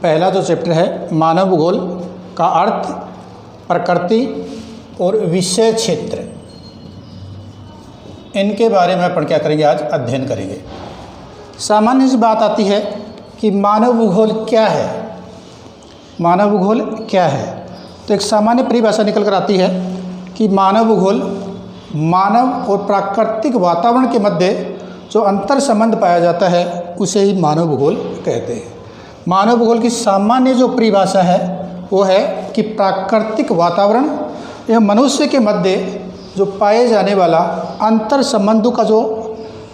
पहला जो चैप्टर है मानव भूगोल का अर्थ, प्रकृति और विषय क्षेत्र, इनके बारे में अपन क्या करेंगे, आज अध्ययन करेंगे। सामान्य सी बात आती है कि मानव भूगोल क्या है। मानव भूगोल क्या है, तो एक सामान्य परिभाषा निकल कर आती है कि मानव भूगोल मानव और प्राकृतिक वातावरण के मध्य जो अंतर संबंध पाया जाता है उसे ही मानव भूगोल कहते हैं। मानव भूगोल की सामान्य जो परिभाषा है वो है कि प्राकृतिक वातावरण या मनुष्य के मध्य जो पाए जाने वाला अंतर संबंधों का जो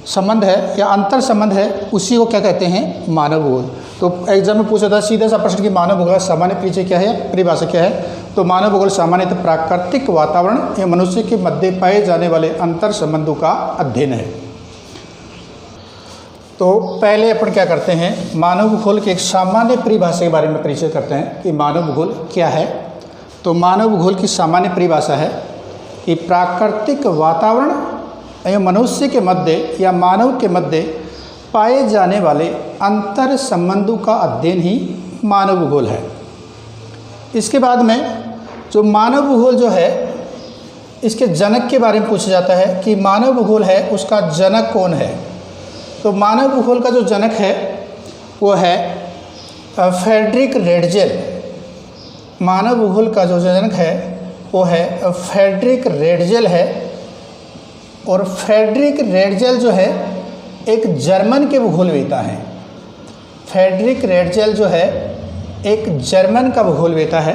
संबंध है या अंतर संबंध है उसी को क्या कहते हैं, मानव भूगोल। तो एग्जाम में पूछा था सीधा सा प्रश्न कि मानव भूगोल का सामान्य परिचय क्या है, परिभाषा क्या है। तो मानव भूगोल सामान्यतः प्राकृतिक वातावरण या मनुष्य के मध्य पाए जाने वाले अंतर संबंधों का अध्ययन है। तो पहले अपन क्या करते हैं, मानव भूगोल की एक सामान्य परिभाषा के बारे में परिचय करते हैं कि मानव भूगोल क्या है। तो मानव भूगोल की सामान्य परिभाषा है कि प्राकृतिक वातावरण या मनुष्य के मध्य या मानव के मध्य पाए जाने वाले अंतर संबंधों का अध्ययन ही मानव भूगोल है। इसके बाद में जो मानव भूगोल जो है इसके जनक के बारे में पूछा जाता है कि मानव भूगोल है उसका जनक कौन है। तो मानव भूगोल का जो जनक है वो है फ्रेडरिक रेडजेल। मानव भूगोल का जो जनक है वो है फ्रेडरिक रेडजेल है। और फ्रेडरिक रेडजेल जो है एक जर्मन के भूगोलवेता हैं। फ्रेडरिक रेडजेल जो है एक जर्मन का भूगोलवेता है।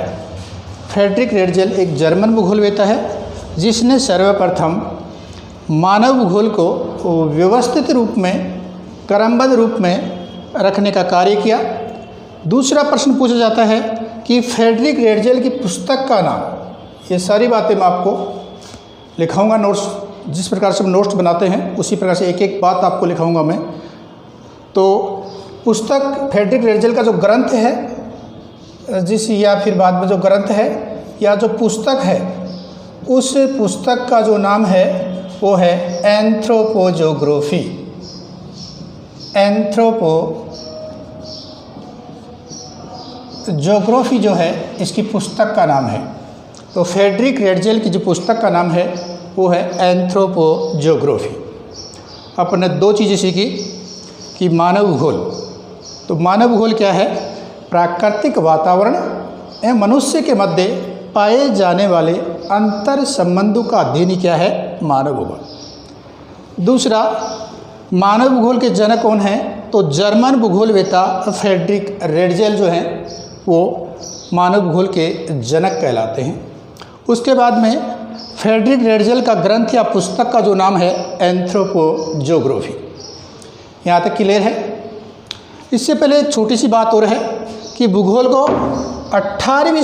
फ्रेडरिक रेडजेल एक जर्मन भूगोलवेता है जिसने सर्वप्रथम मानव भूगोल को व्यवस्थित रूप में, क्रमबद्ध रूप में रखने का कार्य किया। दूसरा प्रश्न पूछा जाता है कि फ्रेडरिक रेडजेल की पुस्तक का नाम। ये सारी बातें मैं आपको लिखाऊंगा नोट्स, जिस प्रकार से हम नोट्स बनाते हैं उसी प्रकार से एक एक बात आपको लिखाऊंगा मैं। तो पुस्तक फ्रेडरिक रेडजेल का जो ग्रंथ है या फिर बाद में जो ग्रंथ है या जो पुस्तक है उस पुस्तक का जो नाम है वो है एंथ्रोपोजोग्राफी। एंथ्रोपोजोग्राफी जो है इसकी पुस्तक का नाम है। तो फ्रेडरिक रेडजेल की जो पुस्तक का नाम है वो है एंथ्रोपोजोग्राफी। अपन ने दो चीज़ें सीखी कि मानव भूगोल, तो मानव भूगोल क्या है, प्राकृतिक वातावरण एवं मनुष्य के मध्य पाए जाने वाले अंतर संबंधों का अध्ययन क्या है, मानव भूगोल। दूसरा, मानव भूगोल के जनक कौन हैं, तो जर्मन भूगोलवेता फ्रेडरिक रेडजेल जो हैं वो मानव भूगोल के जनक कहलाते हैं। उसके बाद में फ्रेडरिक रेडजेल का ग्रंथ या पुस्तक का जो नाम है एंथ्रोपोजोग्राफी। यहाँ तक क्लियर है। इससे पहले एक छोटी सी बात और है कि भूगोल को 18वीं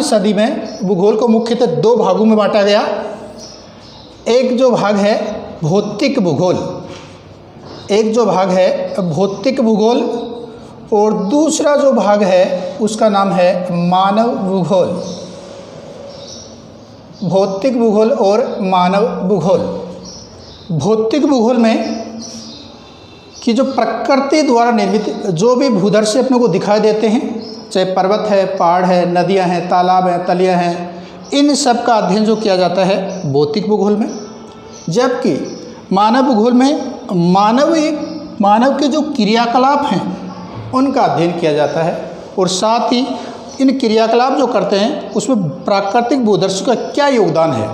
सदी में भूगोल को मुख्यतः दो भागों में बांटा गया। एक जो भाग है भौतिक भूगोल, और दूसरा जो भाग है उसका नाम है मानव भूगोल। भौतिक भूगोल और मानव भूगोल। भौतिक भूगोल में कि जो प्रकृति द्वारा निर्मित जो भी भूदृश्य अपने को दिखाई देते हैं, चाहे पर्वत है, पहाड़ है, नदियां हैं, तालाब हैं, तलियां हैं, इन सब का अध्ययन जो किया जाता है भौतिक भूगोल में। जबकि मानव भूगोल में मानव के जो क्रियाकलाप हैं उनका अध्ययन किया जाता है, और साथ ही इन क्रियाकलाप जो करते हैं उसमें प्राकृतिक भूदृश्य का क्या योगदान है,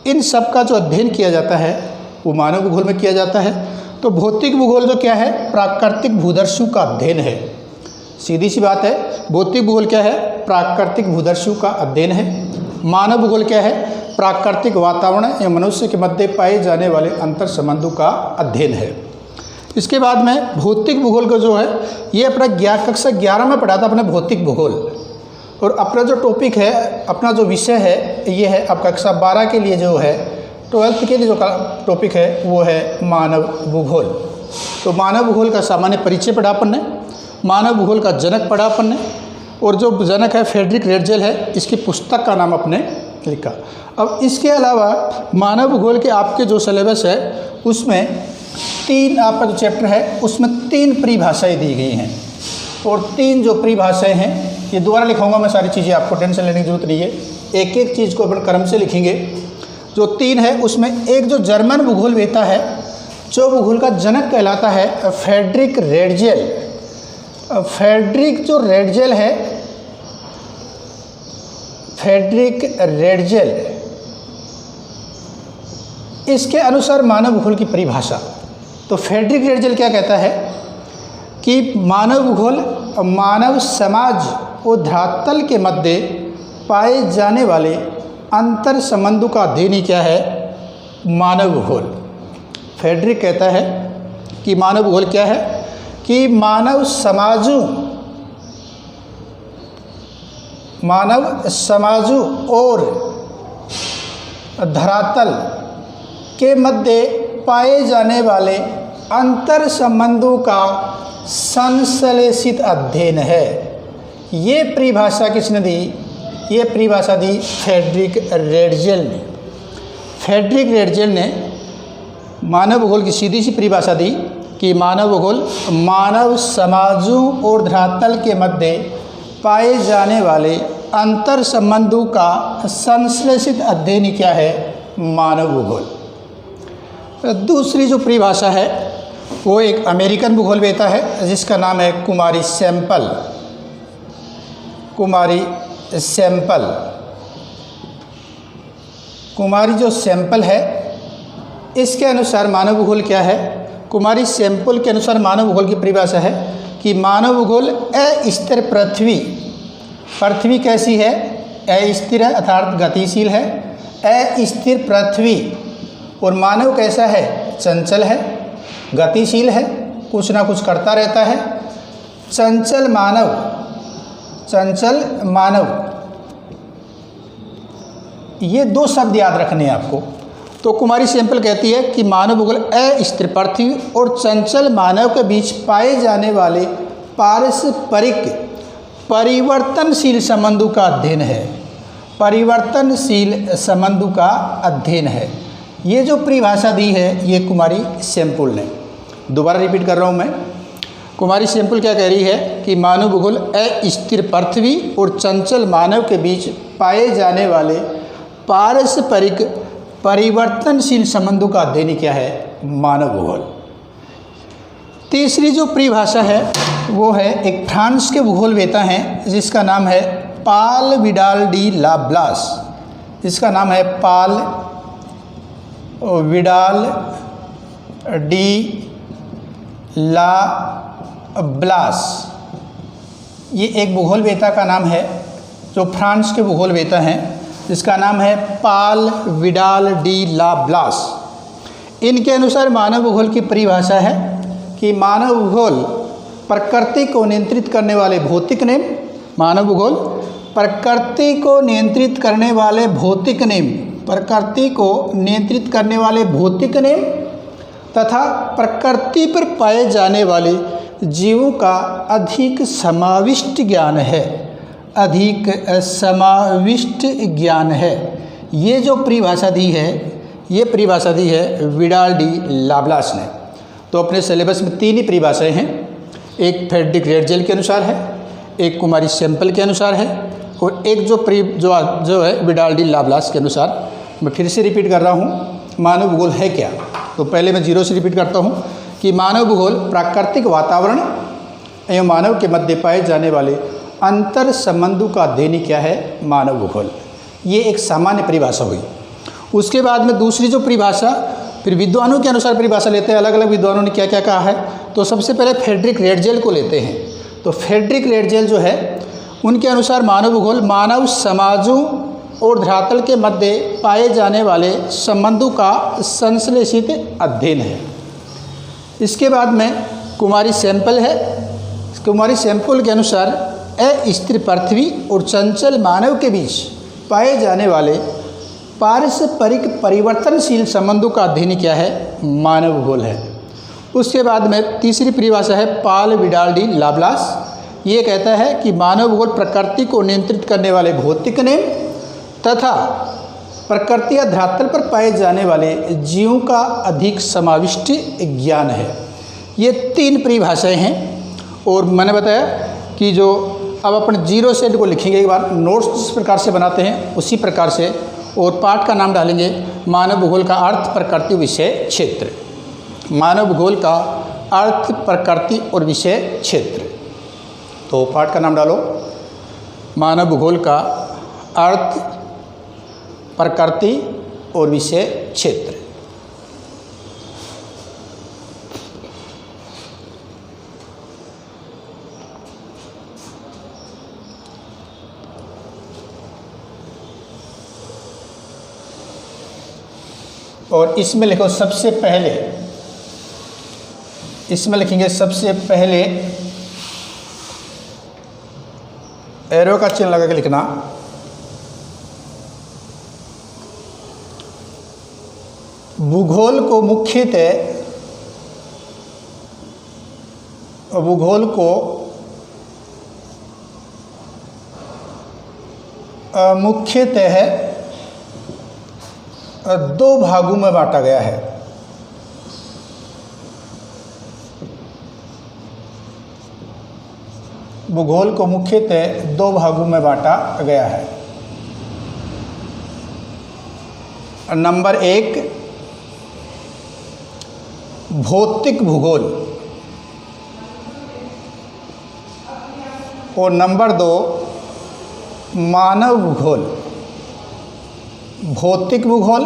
इन सब का जो अध्ययन किया जाता है वो मानव भूगोल में किया जाता है। तो भौतिक भूगोल जो क्या है, प्राकृतिक भूदृश्यों का अध्ययन है। सीधी सी बात है, भौतिक भूगोल क्या है, प्राकृतिक भूदृश्यों का अध्ययन है। मानव भूगोल क्या है, प्राकृतिक वातावरण या मनुष्य के मध्य पाए जाने वाले अंतर संबंधों का अध्ययन है। इसके बाद में भौतिक भूगोल का जो है ये अपना कक्षा 11 में पढ़ा था अपने भौतिक भूगोल, और अपना जो टॉपिक है, अपना जो विषय है ये है अब कक्षा 12 के लिए जो है, 12th के लिए जो टॉपिक है वो है मानव भूगोल। तो मानव भूगोल का सामान्य परिचय पढ़ा अपन ने, मानव भूगोल का जनक पढ़ा अपन ने, और जो जनक है फ्रेडरिक रेडजेल है, इसकी पुस्तक का नाम अपने लिखा। अब इसके अलावा मानव भूगोल के आपके जो सिलेबस है उसमें तीन आपका जो चैप्टर है उसमें 3 परिभाषाएं दी गई हैं, और 3 जो परिभाषाएं हैं ये दोबारा लिखाऊंगा मैं, सारी चीज़ें आपको टेंशन लेने की जरूरत नहीं है, एक एक चीज़ को अपन क्रम से लिखेंगे। जो 3 है उसमें एक जो जर्मन भूगोलवेत्ता है, जो भूगोल का जनक कहलाता है फ्रेडरिक रेडजेल। फ्रेडरिक जो रेडजेल है, फ्रेडरिक रेडजेल, इसके अनुसार मानव भूगोल की परिभाषा। तो फ्रेडरिक रेडजेल क्या कहता है कि मानव भूगोल मानव समाज और धरातल के मध्य पाए जाने वाले अंतर संबंधों का अध्ययन ही क्या है, मानव भूगोल। फ्रेडरिक कहता है कि मानव भूगोल क्या है कि मानव समाजों और धरातल के मध्य पाए जाने वाले अंतर संबंधों का संश्लेषित अध्ययन है। ये परिभाषा किसने दी? ये परिभाषा दी फ्रेडरिक रेडजेल ने। फ्रेडरिक रेडजेल ने मानव भूगोल की सीधी सी परिभाषा दी कि मानव भूगोल मानव समाजों और धरातल के मध्य पाए जाने वाले अंतर संबंधों का संश्लेषित अध्ययन ही क्या है, मानव भूगोल। दूसरी जो परिभाषा है वो एक अमेरिकन भूगोलवेत्ता है जिसका नाम है कुमारी सैंपल। कुमारी जो सैंपल है, इसके अनुसार मानव भूगोल क्या है? कुमारी सैंपल के अनुसार मानव भूगोल की परिभाषा है कि मानव भूगोल अस्थिर पृथ्वी कैसी है? अस्थिर है अर्थात गतिशील है। अस्थिर पृथ्वी और मानव कैसा है? चंचल है, गतिशील है, कुछ ना कुछ करता रहता है। चंचल मानव, ये 2 शब्द याद रखने हैं आपको। तो कुमारी सैंपल कहती है कि मानव भूगोल अस्थिर पृथ्वी और चंचल मानव के बीच पाए जाने वाले पारस्परिक परिवर्तनशील संबंधों का अध्ययन है। परिवर्तनशील संबंधों का अध्ययन है। ये जो परिभाषा दी है ये कुमारी सैंपल ने। दोबारा रिपीट कर रहा हूँ मैं। कुमारी सैंपल क्या कह रही है कि मानव भूगोल अस्थिर पृथ्वी और चंचल मानव के बीच पाए जाने वाले पारस्परिक परिवर्तनशील संबंधों का अध्ययन क्या है, मानव भूगोल। तीसरी जो परिभाषा है वो है एक फ्रांस के भूगोलवेत्ता हैं जिसका नाम है पाल विडाल डी लाब्लास। इसका नाम है पाल विडाल डी लाब्लास। ये एक भूगोलवेत्ता का नाम है जो फ्रांस के भूगोलवेत्ता हैं जिसका नाम है पाल विडाल डी लाब्लास। इनके अनुसार मानव भूगोल की परिभाषा है कि मानव भूगोल प्रकृति को नियंत्रित करने वाले भौतिक नियम, मानव भूगोल प्रकृति को नियंत्रित करने वाले भौतिक नियम, प्रकृति को नियंत्रित करने वाले भौतिक नियम तथा प्रकृति पर पाए जाने वाले जीवों का अधिक समाविष्ट ज्ञान है, अधिक समाविष्ट ज्ञान है। ये जो परिभाषा दी है, ये परिभाषा दी है विडाल डी लाब्लास ने। तो अपने सिलेबस में 3 ही परिभाषाएं हैं, एक फ्रेडरिक रेडजेल के अनुसार है, एक कुमारी सैंपल के अनुसार है और एक जो है विडाल डी लाब्लास के अनुसार। मैं फिर से रिपीट कर रहा हूँ, मानव भूगोल है क्या? तो पहले मैं 0 से रिपीट करता हूँ कि मानव भूगोल प्राकृतिक वातावरण एवं मानव के मध्य पाए जाने वाले अंतर संबंधों का अध्ययन क्या है, मानव भूगोल। ये एक सामान्य परिभाषा हुई। उसके बाद में दूसरी जो परिभाषा, फिर विद्वानों के अनुसार परिभाषा लेते हैं, अलग अलग विद्वानों ने क्या क्या कहा है। तो सबसे पहले फ्रेडरिक रेडजेल को लेते हैं। तो फ्रेडरिक रेडजेल जो है उनके अनुसार मानव भूगोल मानव समाजों और धरातल के मध्य पाए जाने वाले संबंधों का संश्लेषित अध्ययन है। इसके बाद में कुमारी सैंपल है। कुमारी सैंपल के अनुसार अस्थिर पृथ्वी और चंचल मानव के बीच पाए जाने वाले पारस्परिक परिवर्तनशील संबंधों का अध्ययन क्या है, मानव भूगोल है। उसके बाद में तीसरी परिभाषा है पाल विडाल डी लाब्लास। ये कहता है कि मानव भूगोल प्रकृति को नियंत्रित करने वाले भौतिक नियम तथा प्रकृति या धरातल पर पाए जाने वाले जीवों का अधिक समाविष्ट ज्ञान है। ये 3 परिभाषाएं हैं और मैंने बताया कि जो अब अपन जीरो से को लिखेंगे, एक बार नोट्स जिस प्रकार से बनाते हैं उसी प्रकार से, और पाठ का नाम डालेंगे मानव भूगोल का अर्थ, प्रकृति, विषय, क्षेत्र। मानव भूगोल का अर्थ, प्रकृति और विषय क्षेत्र। तो पाठ का नाम डालो मानव भूगोल का अर्थ, प्रकृति और विषय क्षेत्र। और इसमें लिखो सबसे पहले, इसमें लिखेंगे सबसे पहले एरो का चिन्ह लगा के लिखना। भूगोल को मुख्यतः 2 भागों में बांटा गया है। भूगोल को मुख्यतः 2 भागों में बांटा गया है। नंबर 1 भौतिक भूगोल और नंबर 2 मानव भूगोल। भौतिक भूगोल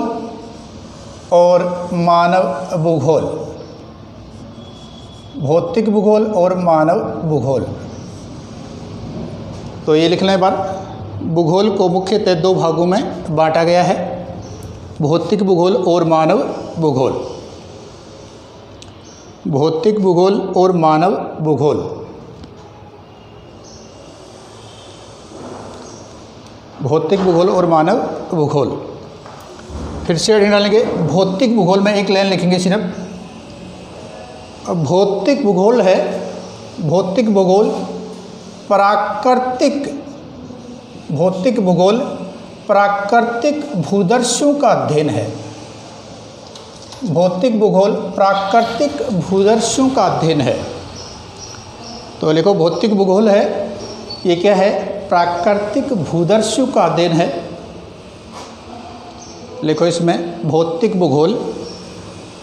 और मानव भूगोल। भौतिक भूगोल और मानव भूगोल। तो ये लिख लें एक बार। भूगोल को मुख्यतः 2 भागों में बांटा गया है, भौतिक भूगोल और मानव भूगोल। भौतिक भूगोल और मानव भूगोल। भौतिक भूगोल और मानव भूगोल। फिर से हेडिंग डालेंगे। भौतिक भूगोल में एक लाइन लिखेंगे सिर्फ। भौतिक भूगोल है, भौतिक भूगोल प्राकृतिक, भौतिक भूगोल प्राकृतिक भूदर्शों का अध्ययन है। भौतिक भूगोल प्राकृतिक भूदर्शों का अध्ययन है। तो लिखो भौतिक भूगोल है, ये क्या है? प्राकृतिक भूदर्शों का अध्ययन है। लिखो इसमें भौतिक भूगोल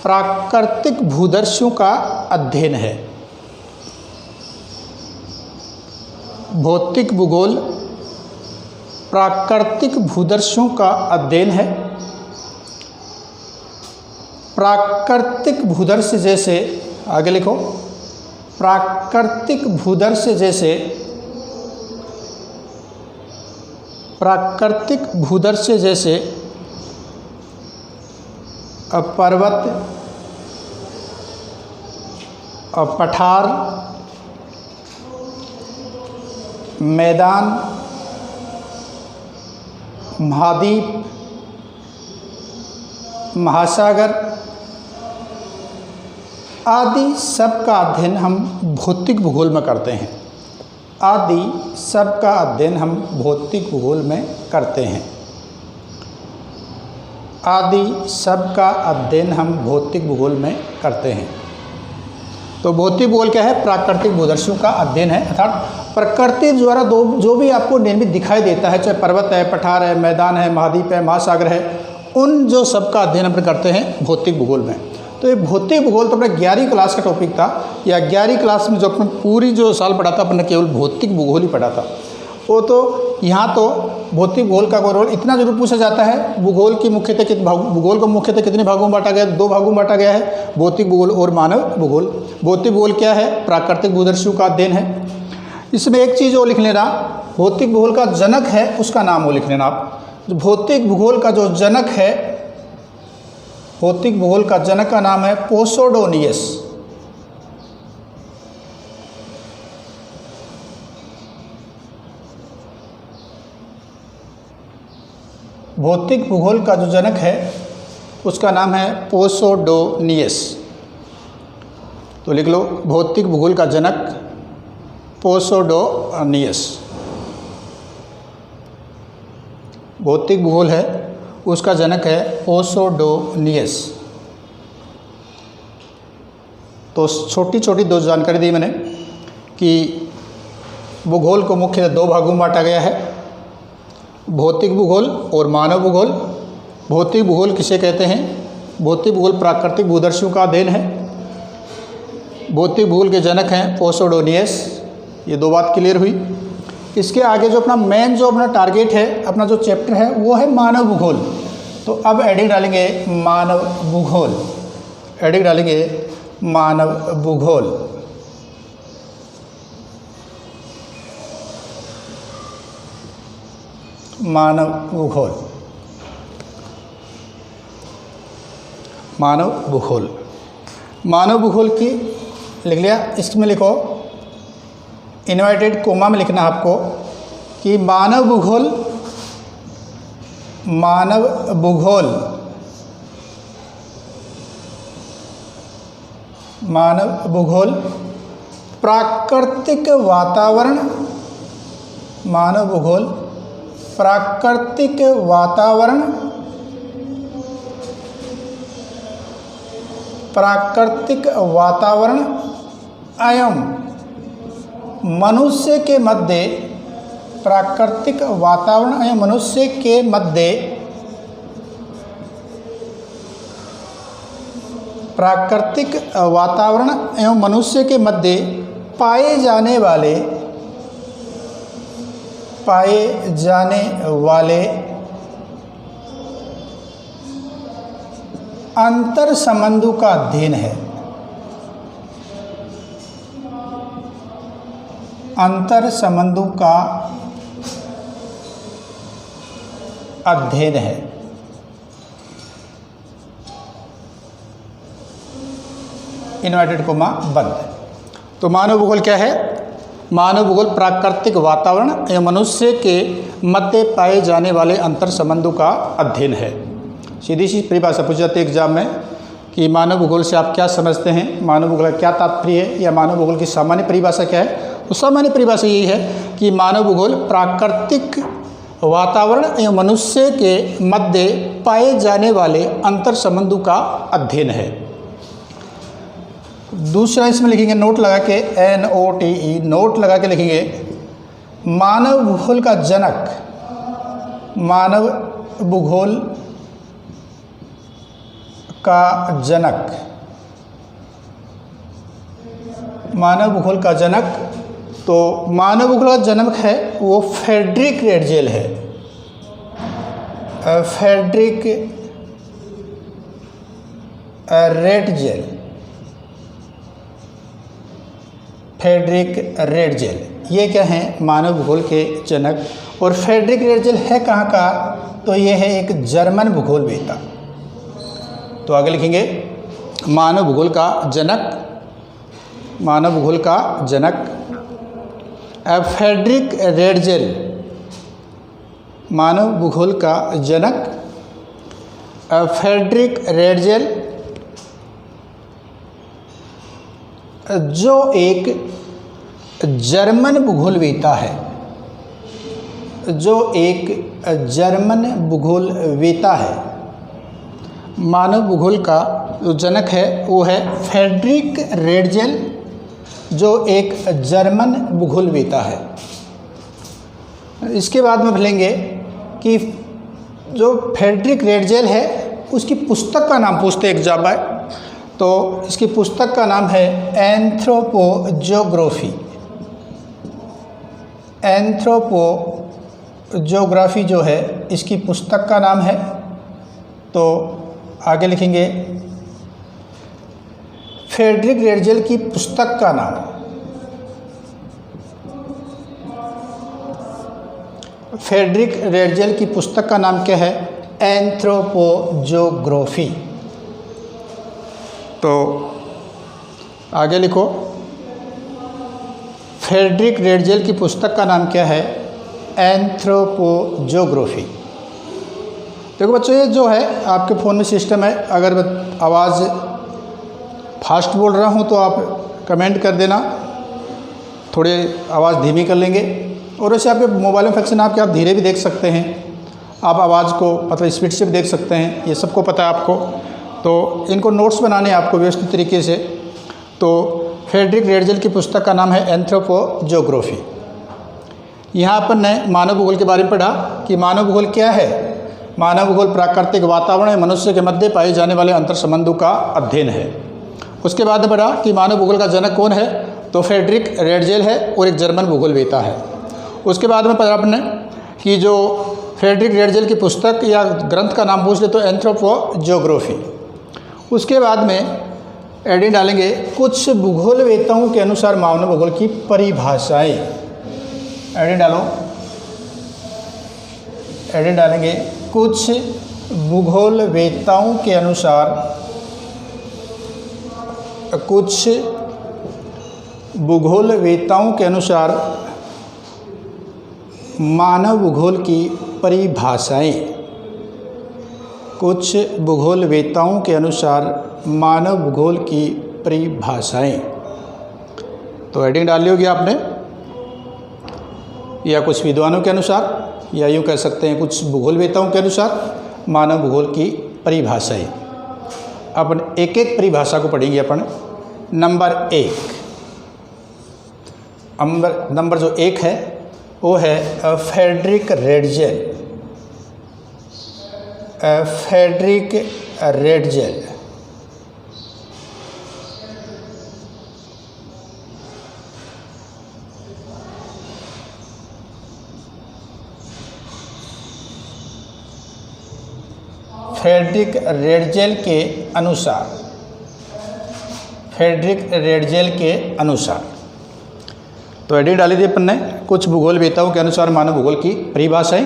प्राकृतिक भूदर्शों का अध्ययन है। भौतिक भूगोल प्राकृतिक भूदर्शों का अध्ययन है। प्राकृतिक भूदर्श जैसे, आगे लिखो, प्राकृतिक भूदर्श जैसे, प्राकृतिक भूदर्श जैसे पर्वत, पठार, मैदान, महाद्वीप, महासागर आदि सब का अध्ययन हम भौतिक भूगोल में करते हैं। आदि सब का अध्ययन हम भौतिक भूगोल में करते हैं। आदि सब का अध्ययन हम भौतिक भूगोल में करते हैं। तो भौतिक भूगोल क्या है? प्राकृतिक भूदर्शों का अध्ययन है, अर्थात प्रकृति द्वारा जो भी आपको निर्मित दिखाई देता है, चाहे पर्वत है, पठार है, मैदान है, महाद्वीप है, महासागर है, उन जो सब का अध्ययन हम करते हैं भौतिक भूगोल में। तो ये भौतिक भूगोल तो अपना 11वीं क्लास का टॉपिक था, या 11वीं क्लास में जो अपन पूरी जो साल पढ़ा था, अपन ने केवल भौतिक भूगोल ही पढ़ा था। वो तो यहाँ तो भौतिक भूगोल का कोई रोल इतना जरूर पूछा जाता है। भूगोल की मुख्यतः भूगोल को मुख्यतः कितने भागों में बांटा गया? 2 भागों में बांटा गया है, भौतिक भूगोल और मानव भूगोल। भौतिक भूगोल क्या है? प्राकृतिक भूदर्शों का अध्ययन है। इसमें एक चीज़ वो लिख लेना, भौतिक भूगोल का जनक है उसका नाम वो लिख लेना आप। भौतिक भूगोल का जो जनक है, भौतिक भूगोल का जनक का नाम है पोसोडोनियस। भौतिक भूगोल का जो जनक है उसका नाम है पोसोडोनियस। तो लिख लो भौतिक भूगोल का जनक पोसोडोनियस। भौतिक भूगोल है उसका जनक है पोसोडोनियस। तो छोटी छोटी दो जानकारी दी मैंने कि भूगोल को मुख्यतः दो भागों में बांटा गया है, भौतिक भूगोल और मानव भूगोल। भौतिक भूगोल किसे कहते हैं? भौतिक भूगोल प्राकृतिक भूदर्शियों का अध्ययन है। भौतिक भूगोल के जनक हैं पोसोडोनियस। ये दो बात क्लियर हुई। इसके आगे जो अपना मेन जो अपना टारगेट है, अपना जो चैप्टर है वो है मानव भूगोल। तो अब एडिंग डालेंगे मानव भूगोल, एडिंग डालेंगे मानव भूगोल। मानव भूगोल, मानव भूगोल। मानव भूगोल की लिख लिया, इसमें लिखो इन्वर्टेड कोमा में लिखना आपको कि मानव भूगोल, मानव भूगोल, मानव भूगोल प्राकृतिक वातावरण, मानव भूगोल प्राकृतिक वातावरण, प्राकृतिक वातावरण एवं मनुष्य के मध्य, प्राकृतिक वातावरण एवं मनुष्य के मध्य, प्राकृतिक वातावरण एवं मनुष्य के मध्य पाए जाने वाले, पाए जाने वाले अंतर संबंधों का अध्ययन है। अंतर संबंधों का अध्ययन है। इन्वर्टेड कोमा बंद। तो मानव भूगोल क्या है? मानव भूगोल प्राकृतिक वातावरण एवं मनुष्य के मध्य पाए जाने वाले अंतर संबंधों का अध्ययन है। सीधी सी परिभाषा पूछी जाती है एग्जाम में कि मानव भूगोल से आप क्या समझते हैं, मानव भूगोल का क्या तात्पर्य है, या मानव भूगोल की सामान्य परिभाषा क्या है। तो सामान्य परिभाषा यही है कि मानव भूगोल प्राकृतिक वातावरण एवं मनुष्य के मध्य पाए जाने वाले अंतर संबंधों का अध्ययन है। दूसरा इसमें लिखेंगे नोट लगा के, NOTE नोट लगा के लिखेंगे मानव भूगोल का जनक, मानव भूगोल का जनक, मानव भूगोल का जनक। तो मानव भूगोल का जनक है वो फ्रेडरिक रेटजेल है, फ्रेडरिक रेटजेल, फ्रेडरिक रेटजेल। ये क्या हैं? मानव भूगोल के जनक। और फ्रेडरिक रेटजेल है कहाँ का? तो ये है एक जर्मन भूगोलवेत्ता। तो आगे लिखेंगे मानव भूगोल का जनक, मानव भूगोल का जनक फ्रेडरिक रेटजेल, मानव भूगोल का जनक फ्रेडरिक रेटजेल, जो एक जर्मन भूगोलवेत्ता है, जो एक जर्मन भूगोलवेत्ता है। मानव भूगोल का जो जनक है वो है फ्रेडरिक रेटजेल, जो एक जर्मन भूगोलवेत्ता है। इसके बाद में भलेंगे कि जो फ्रेडरिक रेटजेल है उसकी पुस्तक का नाम पूछते हैं एग्जाम में। तो इसकी पुस्तक का नाम है एंथ्रोपोजियोग्राफी, एंथ्रोपोजियोग्राफी जो है इसकी पुस्तक का नाम है। तो आगे लिखेंगे फ्रेडरिक रेटजेल की पुस्तक का नाम, फ्रेडरिक रेटजेल की पुस्तक का नाम क्या है? एंथ्रोपोजियोग्राफी। तो आगे लिखो फ्रेडरिक रेटजेल की पुस्तक का नाम क्या है? एंथ्रोपोजियोग्राफी। देखो बच्चों, ये जो है आपके फ़ोन में सिस्टम है, अगर आवाज़ फास्ट बोल रहा हूँ तो आप कमेंट कर देना, थोड़ी आवाज़ धीमी कर लेंगे। और वैसे आपके मोबाइल में फंक्शन आपके आप धीरे भी देख सकते हैं। आप आवाज़ को मतलब स्पीड से भी देख सकते हैं, ये सबको पता है आपको। तो इनको नोट्स बनाने हैं आपको व्यवस्थित तरीके से। तो फ्रेडरिक रेडजेल की पुस्तक का नाम है एंथ्रोपोजोग्राफी। यहाँ अपन ने मानव भूगोल के बारे में पढ़ा कि मानव भूगोल क्या है। मानव भूगोल प्राकृतिक वातावरण में मनुष्य के मध्य पाए जाने वाले अंतर संबंधों का अध्ययन है। उसके बाद में पढ़ा कि मानव भूगोल का जनक कौन है, तो फ्रेडरिक रेडजेल है और एक जर्मन भूगोलवेता है। उसके बाद में पढ़ा आपने कि जो फ्रेडरिक रेडजेल की पुस्तक या ग्रंथ का नाम पूछ ले तो एंथ्रोपोजोग्राफी। उसके बाद में एडिंग डालेंगे कुछ भूगोलवेताओं के अनुसार मानव भूगोल की परिभाषाएं। एडिंग डालो, एडिंग डालेंगे कुछ भूगोलवेताओं के अनुसार, कुछ भूगोलवेताओं के अनुसार मानव भूगोल की परिभाषाएं। कुछ भूगोलवेताओं के अनुसार मानव भूगोल की परिभाषाएं। तो हेडिंग डाली होगी आपने, या कुछ विद्वानों के अनुसार, या यूँ कह सकते हैं कुछ भूगोलवेताओं के अनुसार मानव भूगोल की परिभाषाएं। अपन एक एक परिभाषा को पढ़ेंगे। अपन नंबर जो एक है वो है Friedrich Ratzel. Friedrich Ratzel Friedrich Ratzel के अनुसार, फ्रेडरिक रेडजेल के अनुसार। तो एडिट डाली थी अपन ने कुछ भूगोलवेताओं के अनुसार मानव भूगोल की परिभाषाएं।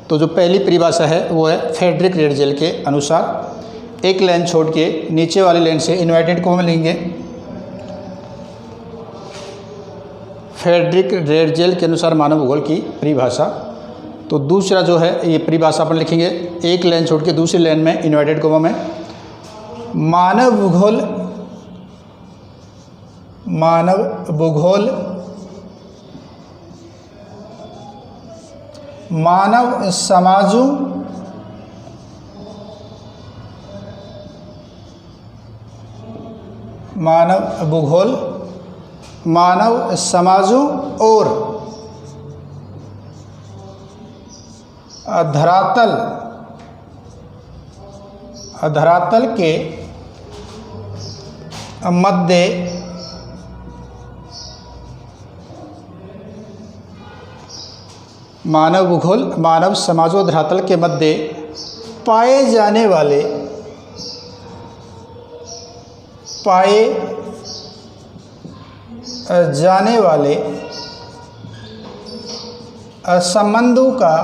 तो जो पहली परिभाषा है वो है फ्रेडरिक रेडजेल के अनुसार। एक लाइन छोड़ के नीचे वाली लाइन से इन्वर्टेड कॉमा लेंगे। फ्रेडरिक रेडजेल के अनुसार मानव भूगोल की परिभाषा। तो दूसरा जो है ये परिभाषा अपन लिखेंगे एक लाइन छोड़ के दूसरी लाइन में इन्वर्टेड कॉमा में मानव भूगोल मानव समाजों मानव भूगोल मानव समाजों और धरातल के मध्य मानव भूगोल मानव समाजों धरातल के मध्य पाए जाने वाले संबंधों का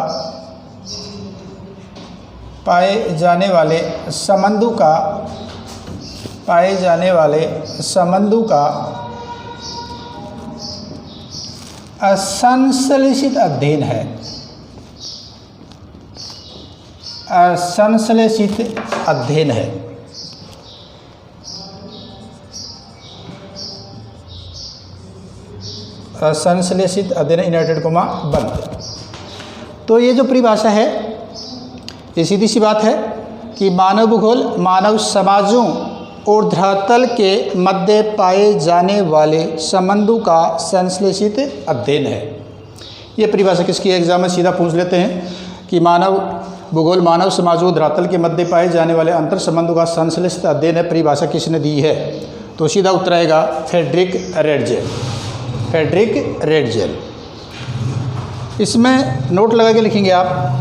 पाए जाने वाले संबंधों का संश्लेषित अध्ययन है। संश्लेषित अध्ययन है। संश्लेषित अध्ययन इन्वर्टेड कॉमा बंद। तो ये जो परिभाषा है ये सीधी सी बात है कि मानव भूगोल मानव समाजों और धरातल के मध्य पाए जाने वाले संबंधों का संश्लेषित अध्ययन है। ये परिभाषा किसकी है? एग्जाम में सीधा पूछ लेते हैं कि मानव भूगोल मानव समाजों और धरातल के मध्य पाए जाने वाले अंतर संबंधों का संश्लेषित अध्ययन है। परिभाषा किसने दी है? तो सीधा उत्तर आएगा फ्रेडरिक रेडजेल। Friedrich Ratzel. इसमें नोट लगा के लिखेंगे आप।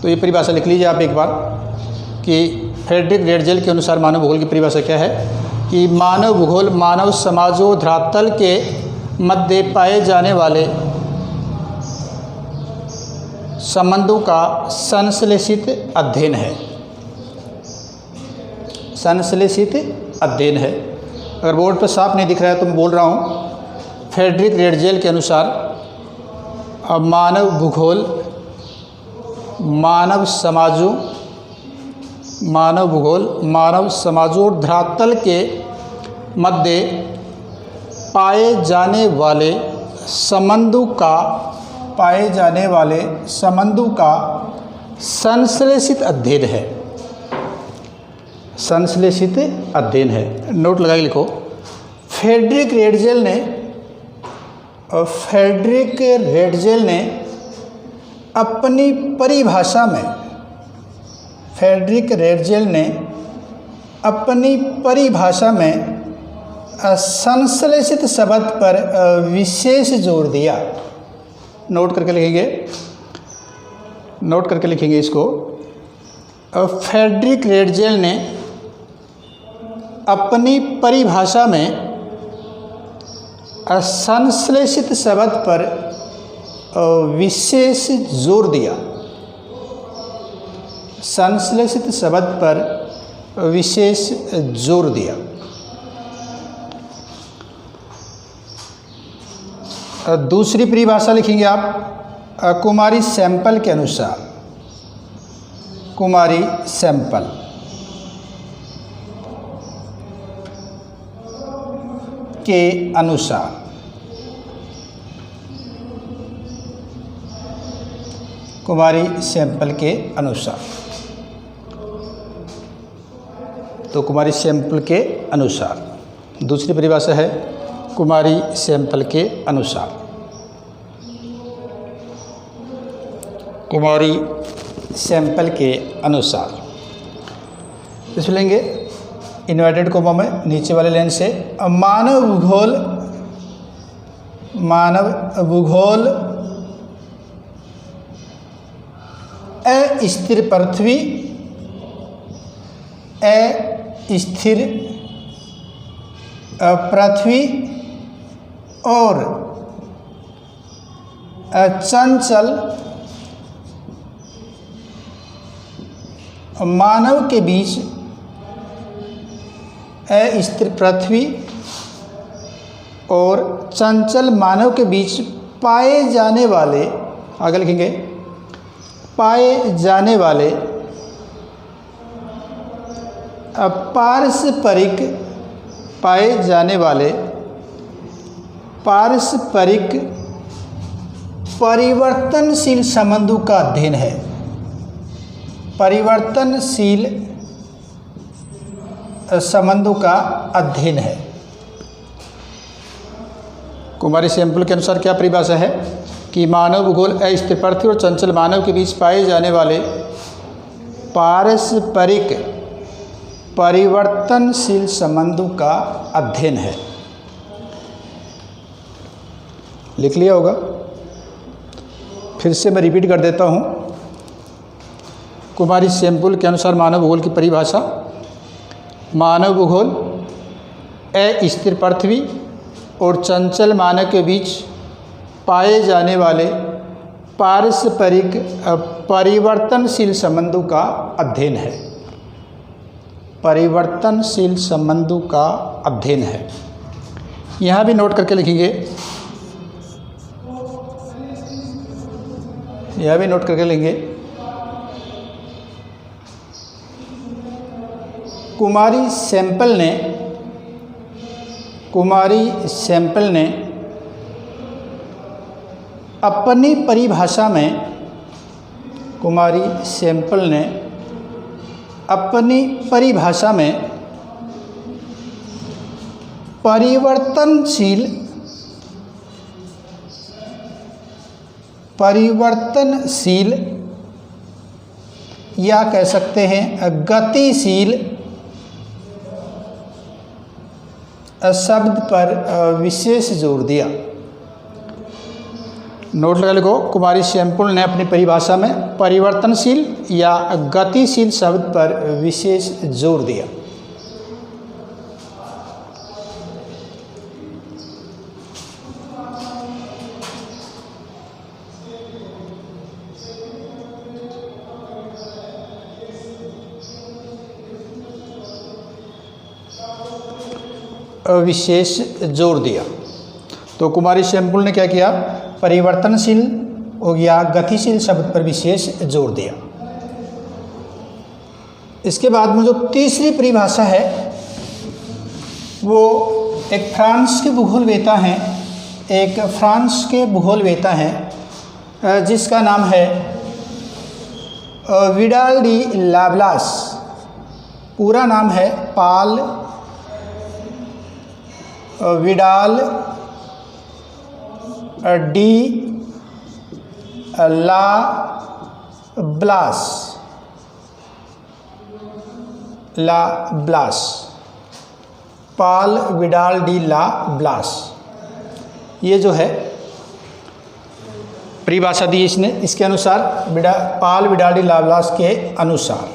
तो ये परिभाषा लिख लीजिए आप एक बार कि फ्रेडरिक रेडजेल के अनुसार मानव भूगोल की परिभाषा क्या है कि मानव भूगोल मानव समाजों धरातल के मध्य पाए जाने वाले संबंधों का संश्लेषित अध्ययन है। संश्लेषित अध्ययन है। अगर बोर्ड पर साफ नहीं दिख रहा है तो मैं बोल रहा हूँ फ्रेडरिक रेडजेल के अनुसार मानव भूगोल मानव समाजों और धरातल के मध्य पाए जाने वाले संबंधों का पाए जाने वाले संबंधों का संश्लेषित अध्ययन है। संश्लेषित अध्ययन है। नोट लगा के लिखो। फ्रेडरिक रेडजेल ने अपनी परिभाषा में संश्लेषित शब्द पर विशेष जोर दिया। नोट करके लिखेंगे इसको। फ्रेडरिक रेडजेल ने अपनी परिभाषा में संश्लेषित शब्द पर विशेष जोर दिया। संश्लेषित शब्द पर विशेष जोर दिया। दूसरी परिभाषा लिखेंगे आप कुमारी सैंपल के अनुसार। कुमारी सैंपल के अनुसार कुमारी सैंपल के अनुसार। तो कुमारी सैंपल के अनुसार दूसरी परिभाषा है कुमारी सैंपल के अनुसार। कुमारी सैंपल के अनुसार इसमें लेंगे इन्वर्टेड कोमा में नीचे वाले लाइन से मानव भूगोल अस्थिर पृथ्वी और चंचल मानव के बीच अस्थिर पृथ्वी और चंचल मानव के बीच पाए जाने वाले, आगे लिखेंगे, पाए जाने वाले पारस्परिक परिवर्तनशील संबंधों का अध्ययन है। परिवर्तनशील संबंधों का अध्ययन है। कुमारी सैंपल के अनुसार क्या परिभाषा है कि मानव भूगोल अस्थिर पृथ्वी और चंचल मानव के बीच पाए जाने वाले पारस्परिक परिवर्तनशील संबंधों का अध्ययन है। लिख लिया होगा। फिर से मैं रिपीट कर देता हूँ। कुमारी सैंपल के अनुसार मानव भूगोल की परिभाषा: मानव भूगोल अस्थिर पृथ्वी और चंचल मानव के बीच पाए जाने वाले पारस्परिक परिवर्तनशील संबंधों का अध्ययन है। परिवर्तनशील संबंधों का अध्ययन है। यहाँ भी नोट करके लिखेंगे। यह भी नोट करके लेंगे। कुमारी सैंपल ने अपनी परिभाषा में परिवर्तनशील या कह सकते हैं गतिशील शब्द पर विशेष जोर दिया। नोट लगा लिखो। कुमारी सैंपल ने अपनी परिभाषा में परिवर्तनशील या गतिशील शब्द पर विशेष जोर दिया। विशेष जोर दिया। तो कुमारी सैंपल ने क्या किया? परिवर्तनशील या गतिशील शब्द पर विशेष जोर दिया। इसके बाद में जो तीसरी परिभाषा है वो एक फ्रांस के भूगोलवेता हैं एक फ्रांस के भूगोलवेत्ता हैं जिसका नाम है विडाल डी लाब्लास। पूरा नाम है पाल विडाल डी लाब्लास, पाल विडाल डी लाब्लास। ये जो है परिभाषा दी इसने, इसके अनुसार पाल विडाल डी लाब्लास के अनुसार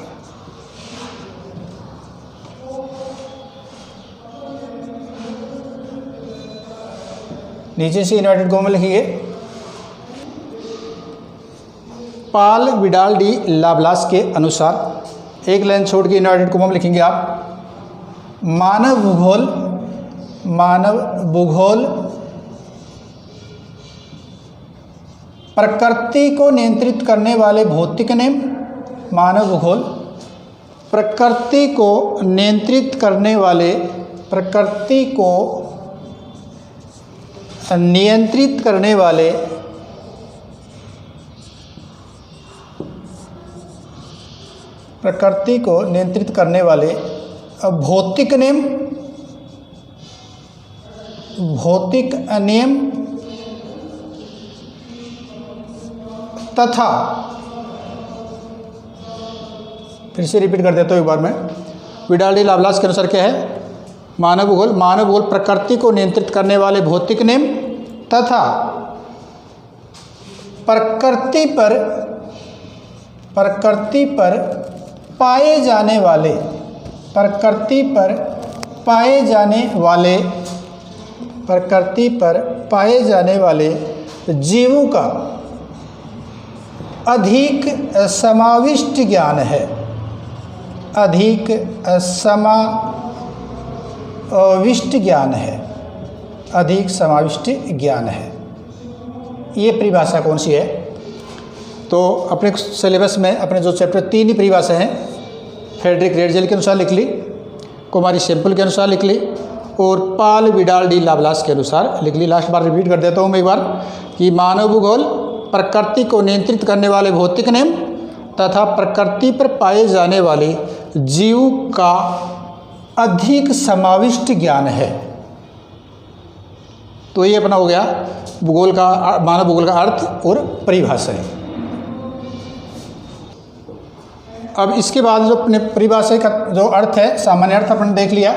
नीचे से इन्वर्टेड कॉमा में लिखिए। पाल विडाल डी लाब्लास के अनुसार, एक लाइन छोड़ के इन्वर्टेड कॉमा में लिखेंगे आप, मानव भूगोल प्रकृति को नियंत्रित करने वाले भौतिक नियम। मानव भूगोल प्रकृति को नियंत्रित करने वाले भौतिक नियम तथा, फिर से रिपीट कर देता हूँ एक बार मैं, विडाल डी लाब्लास के अनुसार क्या है, मानव भूगोल प्रकृति को नियंत्रित करने वाले भौतिक नियम तथा प्रकृति पर पाए जाने वाले जीवों का अधिक समाविष्ट ज्ञान है। ये परिभाषा कौन सी है? तो अपने सिलेबस में अपने जो चैप्टर 3 ही परिभाषा हैं, फ्रेडरिक रेडजेल के अनुसार लिख ली, कुमारी सेम्पल के अनुसार लिख ली और पाल विडाल डी लाब्लास के अनुसार लिख ली। लास्ट बार रिपीट कर देता हूँ मैं एक बार कि मानव भूगोल प्रकृति को नियंत्रित करने वाले भौतिक नियम तथा प्रकृति पर पाए जाने वाले जीव का अधिक समाविष्ट ज्ञान है। तो ये अपना हो गया मानव भूगोल का अर्थ और परिभाषा है। अब इसके बाद जो अपने परिभाषा का जो अर्थ है, सामान्य अर्थ अपन देख लिया,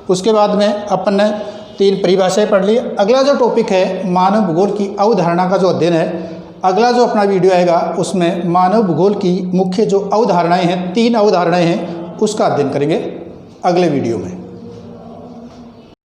उसके बाद में अपन ने 3 परिभाषाएं पढ़ ली। अगला जो टॉपिक है मानव भूगोल की अवधारणा का जो अध्ययन है, अगला जो अपना वीडियो आएगा उसमें मानव भूगोल की मुख्य जो अवधारणाएं हैं, 3 अवधारणाएं हैं, उसका अध्ययन करेंगे अगले वीडियो में।